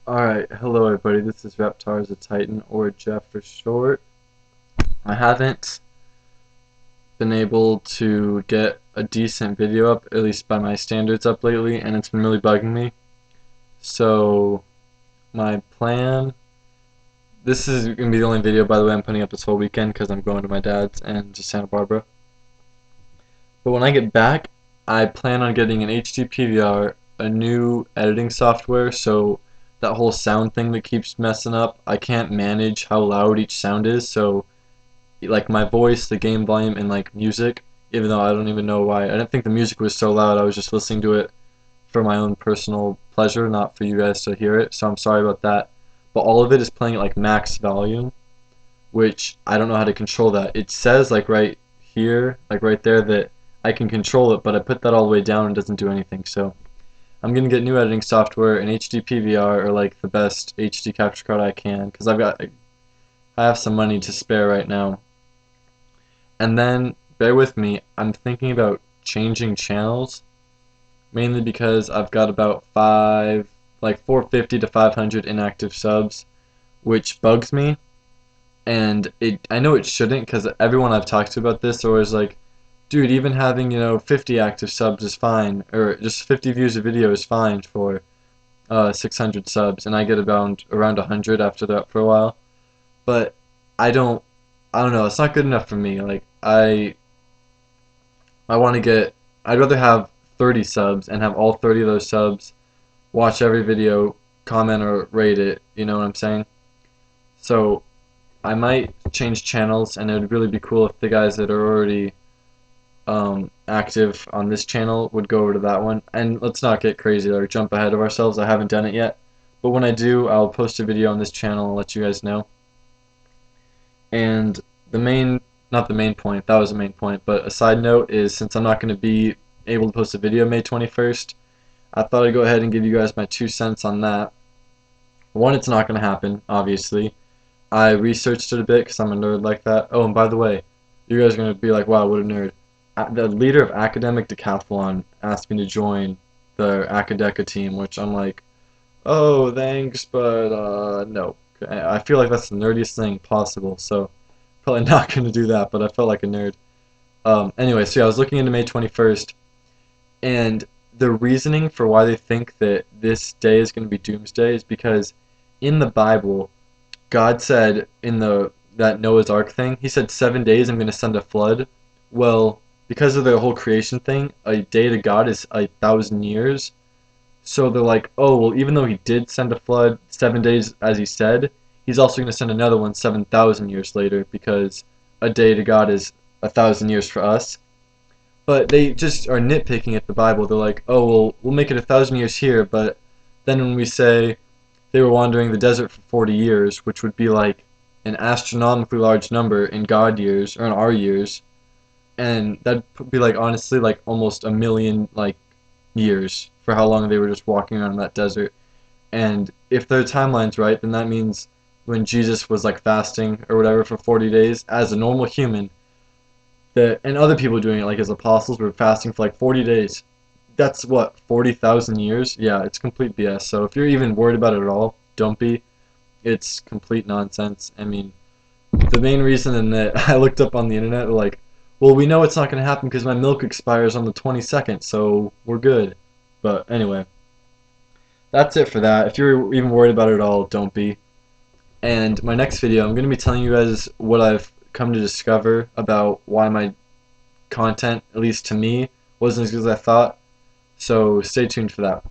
Alright, hello everybody, this is Reptar the Titan, or Jeff for short. I haven't been able to get a decent video up, at least by my standards up lately, and it's been really bugging me. So, my plan, this is going to be the only video, by the way, I'm putting up this whole weekend because I'm going to my dad's and to Santa Barbara. But when I get back, I plan on getting an HD PVR, a new editing software, so that whole sound thing that keeps messing up, I can't manage how loud each sound is, so like my voice, the game volume, and like music, even though I don't even know why. I didn't think the music was so loud, I was just listening to it for my own personal pleasure, not for you guys to hear it, so I'm sorry about that. But all of it is playing at like max volume, which I don't know how to control that. It says like right here, like right there, that I can control it, but I put that all the way down and it doesn't do anything. So I'm gonna get new editing software, an HD PVR, or like the best HD capture card I can, because I have some money to spare right now. And then bear with me, I'm thinking about changing channels, mainly because I've got about like 450 to 500 inactive subs, which bugs me. And I know it shouldn't, because everyone I've talked to about this always like, dude, even having 50 active subs is fine, or just 50 views a video is fine for 600 subs, and I get about around 100 after that for a while. But I don't I don't know, it's not good enough for me. Like I want to get I'd rather have 30 subs and have all 30 of those subs watch every video, comment or rate it, you know what I'm saying? So I might change channels, and it would really be cool if the guys that are already active on this channel would go over to that one. And let's not get crazy or jump ahead of ourselves. I haven't done it yet. But when I do, I'll post a video on this channel and let you guys know. And the main, not the main point, that was the main point, but a side note is since I'm not going to be able to post a video May 21st, I thought I'd go ahead and give you guys my 2 cents on that. One, it's not going to happen, obviously. I researched it a bit because I'm a nerd like that. Oh, and by the way, you guys are going to be like, wow, what a nerd. The leader of Academic Decathlon asked me to join the Academica team, which I'm like, oh, thanks, but no. I feel like that's the nerdiest thing possible, so probably not going to do that, but I felt like a nerd. Anyway, so yeah, I was looking into May 21st, and the reasoning for why they think that this day is going to be Doomsday is because in the Bible, God said in the that Noah's Ark thing, he said 7 days I'm going to send a flood. Well, because of the whole creation thing, a day to God is 1,000 years. So they're like, oh, well, even though he did send a flood 7 days, as he said, he's also going to send another one 7,000 years later because a day to God is 1,000 years for us. But they just are nitpicking at the Bible. They're like, oh, well, we'll make it 1,000 years here, but then when we say they were wandering the desert for 40 years, which would be like an astronomically large number in God years, or in our years, and that'd be like honestly like almost a million like years for how long they were just walking around in that desert. And if their timeline's right, then that means when Jesus was like fasting or whatever for 40 days as a normal human, that and other people doing it like as apostles were fasting for like 40 days. That's what 40,000 years? Yeah, it's complete BS. So if you're even worried about it at all, don't be. It's complete nonsense. I mean, the main reason that I looked up on the internet, like, well, we know it's not going to happen because my milk expires on the 22nd, so we're good. But anyway, that's it for that. If you're even worried about it at all, don't be. And my next video, I'm going to be telling you guys what I've come to discover about why my content, at least to me, wasn't as good as I thought. So stay tuned for that.